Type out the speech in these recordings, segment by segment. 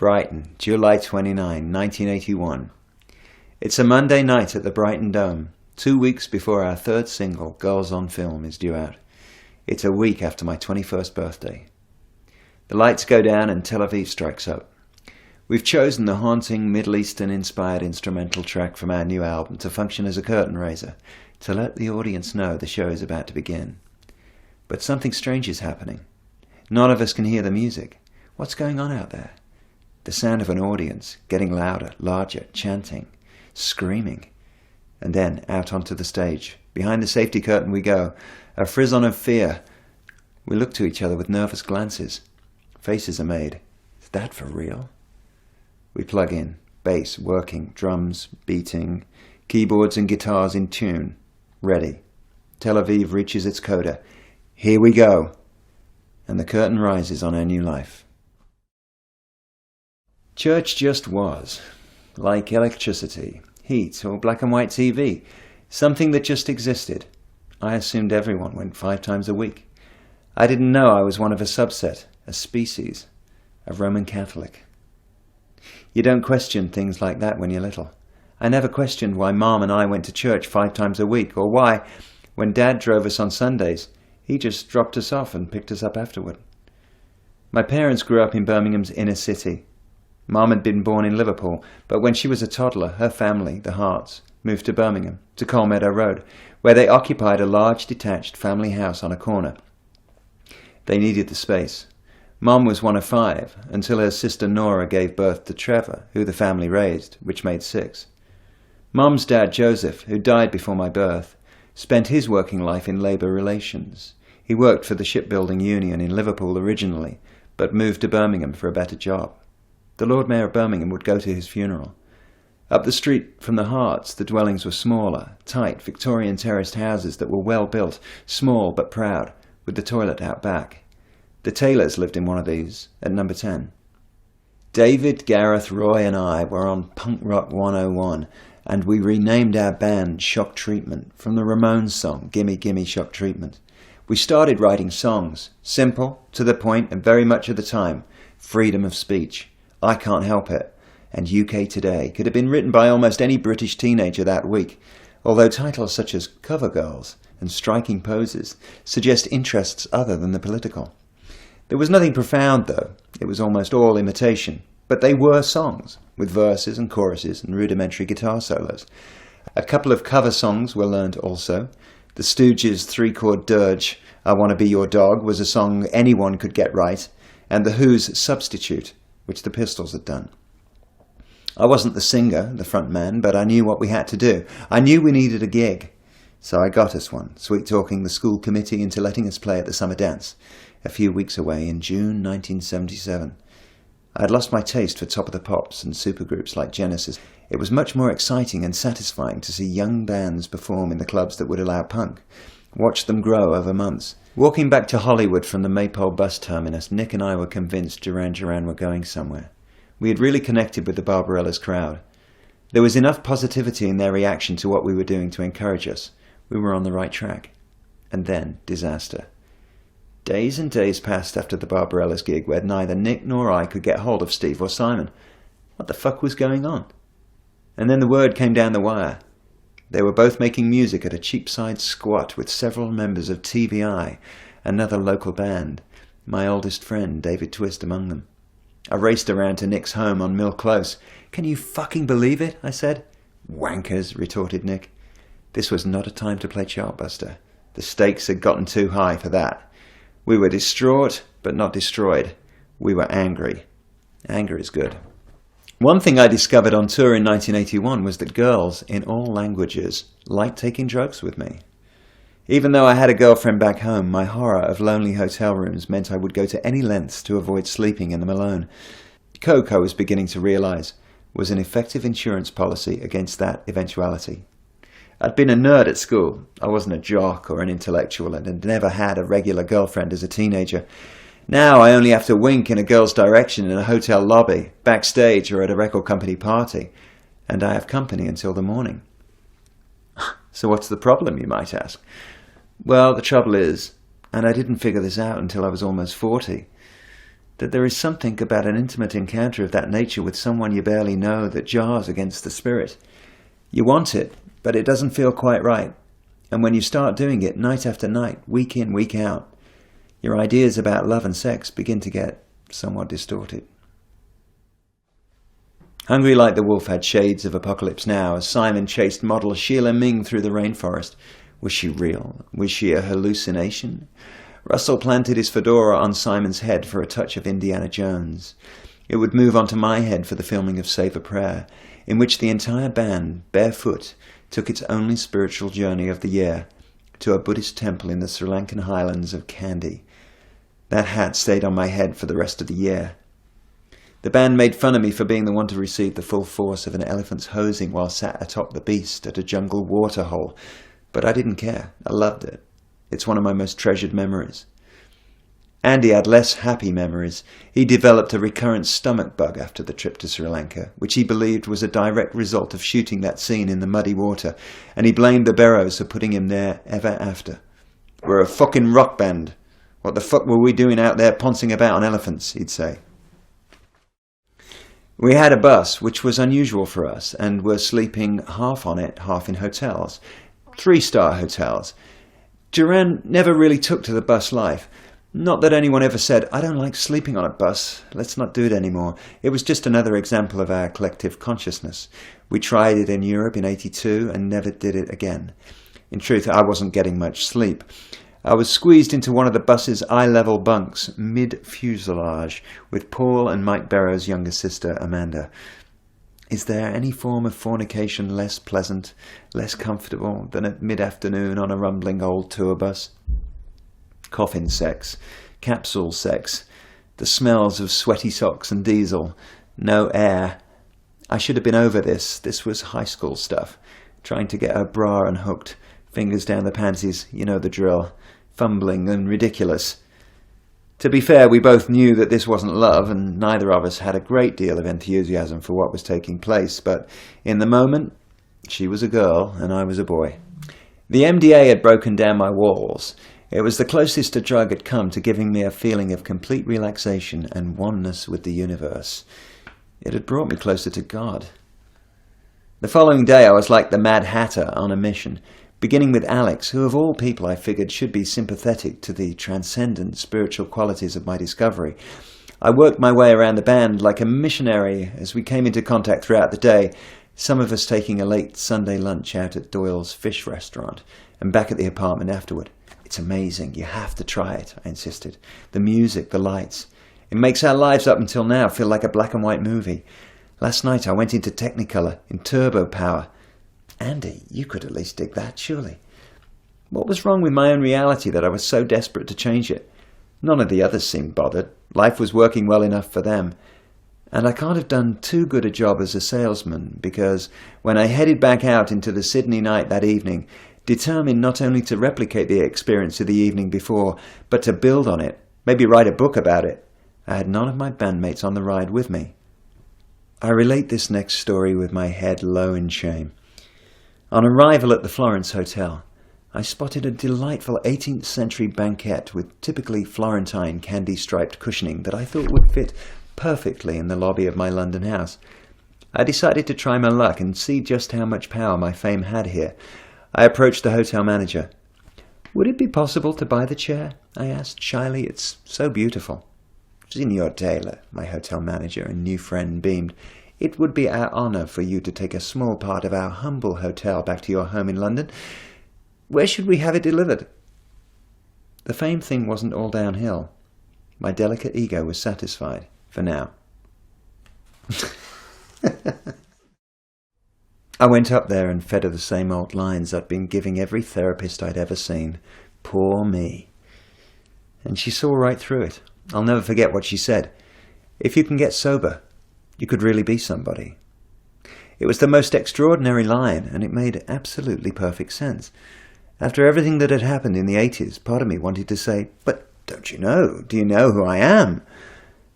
Brighton, July 29, 1981. It's a Monday night at the Brighton Dome, 2 weeks before our third single, Girls on Film, is due out. It's a week after my 21st birthday. The lights go down and Tel Aviv strikes up. We've chosen the haunting Middle Eastern-inspired instrumental track from our new album to function as a curtain raiser, to let the audience know the show is about to begin. But something strange is happening. None of us can hear the music. What's going on out there? The sound of an audience, getting louder, larger, chanting, screaming. And then, out onto the stage. Behind the safety curtain we go, a frisson of fear. We look to each other with nervous glances. Faces are made. Is that for real? We plug in. Bass working, drums beating, keyboards and guitars in tune. Ready. Tel Aviv reaches its coda. Here we go. And the curtain rises on our new life. Church just was, like electricity, heat, or black and white TV, something that just existed. I assumed everyone went 5 times a week. I didn't know I was one of a subset, a species, a Roman Catholic. You don't question things like that when you're little. I never questioned why Mom and I went to church 5 times a week, or why, when Dad drove us on Sundays, he just dropped us off and picked us up afterward. My parents grew up in Birmingham's inner city. Mom had been born in Liverpool, but when she was a toddler, her family, the Harts, moved to Birmingham, to Colmeadow Road, where they occupied a large detached family house on a corner. They needed the space. Mom was one of 5, until her sister Nora gave birth to Trevor, who the family raised, which made 6. Mom's dad, Joseph, who died before my birth, spent his working life in labour relations. He worked for the shipbuilding union in Liverpool originally, but moved to Birmingham for a better job. The Lord Mayor of Birmingham would go to his funeral. Up the street from the Harts, the dwellings were smaller, tight, Victorian terraced houses that were well built, small but proud, with the toilet out back. The Taylors lived in one of these, at number 10. David, Gareth, Roy and I were on Punk Rock 101, and we renamed our band Shock Treatment from the Ramones song, Gimme Gimme Shock Treatment. We started writing songs, simple, to the point, and very much of the time, freedom of speech. I Can't Help It, and UK Today could have been written by almost any British teenager that week, although titles such as Cover Girls and Striking Poses suggest interests other than the political. There was nothing profound, though. It was almost all imitation, but they were songs, with verses and choruses and rudimentary guitar solos. A couple of cover songs were learned also. The Stooges' 3-chord dirge, I Want to Be Your Dog, was a song anyone could get right, and The Who's Substitute, which the Pistols had done. I wasn't the singer, the front man, but I knew what we had to do. I knew we needed a gig. So I got us one, sweet-talking the school committee into letting us play at the summer dance, a few weeks away in June 1977. I had lost my taste for Top of the Pops and supergroups like Genesis. It was much more exciting and satisfying to see young bands perform in the clubs that would allow punk, watch them grow over months. Walking back to Hollywood from the Maypole bus terminus, Nick and I were convinced Duran Duran were going somewhere. We had really connected with the Barbarella's crowd. There was enough positivity in their reaction to what we were doing to encourage us. We were on the right track. And then, disaster. Days and days passed after the Barbarella's gig where neither Nick nor I could get hold of Steve or Simon. What the fuck was going on? And then the word came down the wire. They were both making music at a cheapside squat with several members of TVI, another local band, my oldest friend, David Twist, among them. I raced around to Nick's home on Mill Close. Can you fucking believe it? I said. Wankers, retorted Nick. This was not a time to play Chartbuster. The stakes had gotten too high for that. We were distraught, but not destroyed. We were angry. Anger is good. One thing I discovered on tour in 1981 was that girls, in all languages, liked taking drugs with me. Even though I had a girlfriend back home, my horror of lonely hotel rooms meant I would go to any lengths to avoid sleeping in them alone. Coke, I was beginning to realize, was an effective insurance policy against that eventuality. I'd been a nerd at school. I wasn't a jock or an intellectual and had never had a regular girlfriend as a teenager. Now I only have to wink in a girl's direction in a hotel lobby, backstage or at a record company party, and I have company until the morning. So what's the problem, you might ask? Well, the trouble is, and I didn't figure this out until I was almost 40, that there is something about an intimate encounter of that nature with someone you barely know that jars against the spirit. You want it, but it doesn't feel quite right. And when you start doing it night after night, week in, week out, your ideas about love and sex begin to get somewhat distorted. Hungry Like the Wolf had shades of Apocalypse Now as Simon chased model Sheila Ming through the rainforest. Was she real? Was she a hallucination? Russell planted his fedora on Simon's head for a touch of Indiana Jones. It would move onto my head for the filming of Save a Prayer, in which the entire band, barefoot, took its only spiritual journey of the year to a Buddhist temple in the Sri Lankan highlands of Kandy. That hat stayed on my head for the rest of the year. The band made fun of me for being the one to receive the full force of an elephant's hosing while sat atop the beast at a jungle waterhole, but I didn't care. I loved it. It's one of my most treasured memories. Andy had less happy memories. He developed a recurrent stomach bug after the trip to Sri Lanka, which he believed was a direct result of shooting that scene in the muddy water, and he blamed the Barrows for putting him there ever after. "We're a fucking rock band. What the fuck were we doing out there pouncing about on elephants?" he'd say. We had a bus, which was unusual for us, and were sleeping half on it, half in hotels. 3-star hotels. Duran never really took to the bus life. Not that anyone ever said, "I don't like sleeping on a bus, let's not do it anymore." It was just another example of our collective consciousness. We tried it in Europe in '82 and never did it again. In truth, I wasn't getting much sleep. I was squeezed into one of the bus's eye-level bunks, mid-fuselage, with Paul and Mike Barrow's younger sister, Amanda. Is there any form of fornication less pleasant, less comfortable than at mid-afternoon on a rumbling old tour bus? Coffin sex, capsule sex, the smells of sweaty socks and diesel, no air. I should have been over this. This was high school stuff. Trying to get her bra unhooked, fingers down the panties, you know the drill. Fumbling and ridiculous. To be fair, we both knew that this wasn't love, and neither of us had a great deal of enthusiasm for what was taking place, but in the moment, she was a girl and I was a boy. The MDA had broken down my walls. It was the closest a drug had come to giving me a feeling of complete relaxation and oneness with the universe. It had brought me closer to God. The following day I was like the Mad Hatter on a mission, beginning with Alex, who of all people I figured should be sympathetic to the transcendent spiritual qualities of my discovery. I worked my way around the band like a missionary as we came into contact throughout the day, some of us taking a late Sunday lunch out at Doyle's fish restaurant and back at the apartment afterward. "It's amazing, you have to try it," I insisted. "The music, the lights. It makes our lives up until now feel like a black and white movie. Last night I went into Technicolor, in turbo power. Andy, you could at least dig that, surely." What was wrong with my own reality that I was so desperate to change it? None of the others seemed bothered. Life was working well enough for them. And I can't have done too good a job as a salesman, because when I headed back out into the Sydney night that evening, determined not only to replicate the experience of the evening before, but to build on it, maybe write a book about it, I had none of my bandmates on the ride with me. I relate this next story with my head low in shame. On arrival at the Florence Hotel, I spotted a delightful 18th century banquette with typically Florentine candy-striped cushioning that I thought would fit perfectly in the lobby of my London house. I decided to try my luck and see just how much power my fame had here. I approached the hotel manager. "Would it be possible to buy the chair?" I asked shyly. "It's so beautiful." "Signor Taylor," my hotel manager and new friend beamed. "It would be our honour for you to take a small part of our humble hotel back to your home in London. Where should we have it delivered?" The fame thing wasn't all downhill. My delicate ego was satisfied, for now. I went up there and fed her the same old lines I'd been giving every therapist I'd ever seen. Poor me. And she saw right through it. I'll never forget what she said. "If you can get sober, you could really be somebody." It was the most extraordinary line, and it made absolutely perfect sense. After everything that had happened in the 80s, part of me wanted to say, "But don't you know? Do you know who I am?"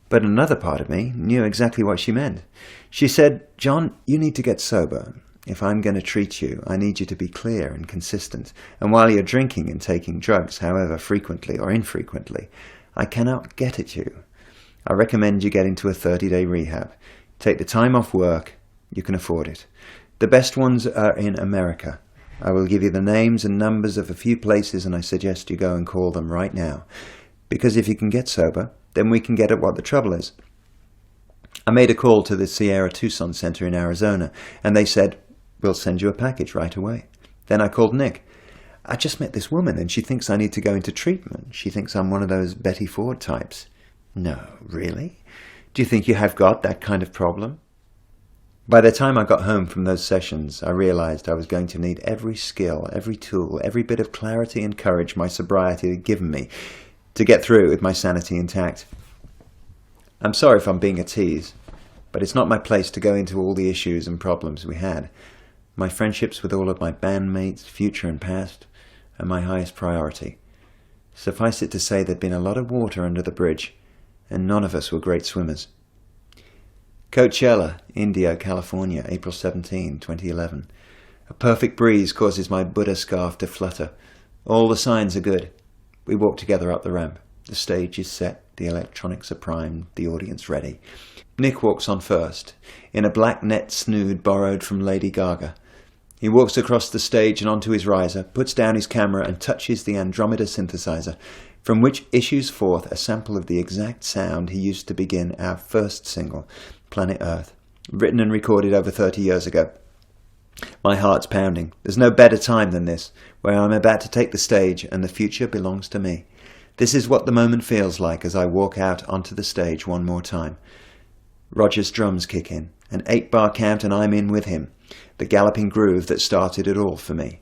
But another part of me knew exactly what she meant. She said, "John, you need to get sober. If I'm going to treat you, I need you to be clear and consistent. And while you're drinking and taking drugs, however frequently or infrequently, I cannot get at you. I recommend you get into a 30-day rehab. Take the time off work. You can afford it. The best ones are in America. I will give you the names and numbers of a few places, and I suggest you go and call them right now. Because if you can get sober, then we can get at what the trouble is. I made a call to the Sierra Tucson Center in Arizona, and they said, we'll send you a package right away. Then I called Nick. I just met this woman, and she thinks I need to go into treatment. She thinks I'm one of those Betty Ford types. No, really? Do you think you have got that kind of problem? By the time I got home from those sessions, I realized I was going to need every skill, every tool, every bit of clarity and courage my sobriety had given me to get through it with my sanity intact. I'm sorry if I'm being a tease, but it's not my place to go into all the issues and problems we had. My friendships with all of my bandmates, future and past, are my highest priority. Suffice it to say there'd been a lot of water under the bridge, and none of us were great swimmers. Coachella, Indio, California, April 17, 2011. A perfect breeze causes my Buddha scarf to flutter. All the signs are good. We walk together up the ramp. The stage is set, the electronics are primed, the audience ready. Nick walks on first, in a black net snood borrowed from Lady Gaga. He walks across the stage and onto his riser, puts down his camera and touches the Andromeda synthesizer, from which issues forth a sample of the exact sound he used to begin our first single, Planet Earth, written and recorded over 30 years ago. My heart's pounding. There's no better time than this, where I'm about to take the stage and the future belongs to me. This is what the moment feels like as I walk out onto the stage one more time. Roger's drums kick in, an 8-bar count and I'm in with him, the galloping groove that started it all for me.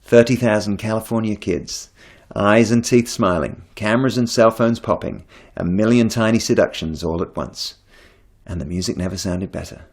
30,000 California kids, eyes and teeth smiling, cameras and cell phones popping, a million tiny seductions all at once. And the music never sounded better.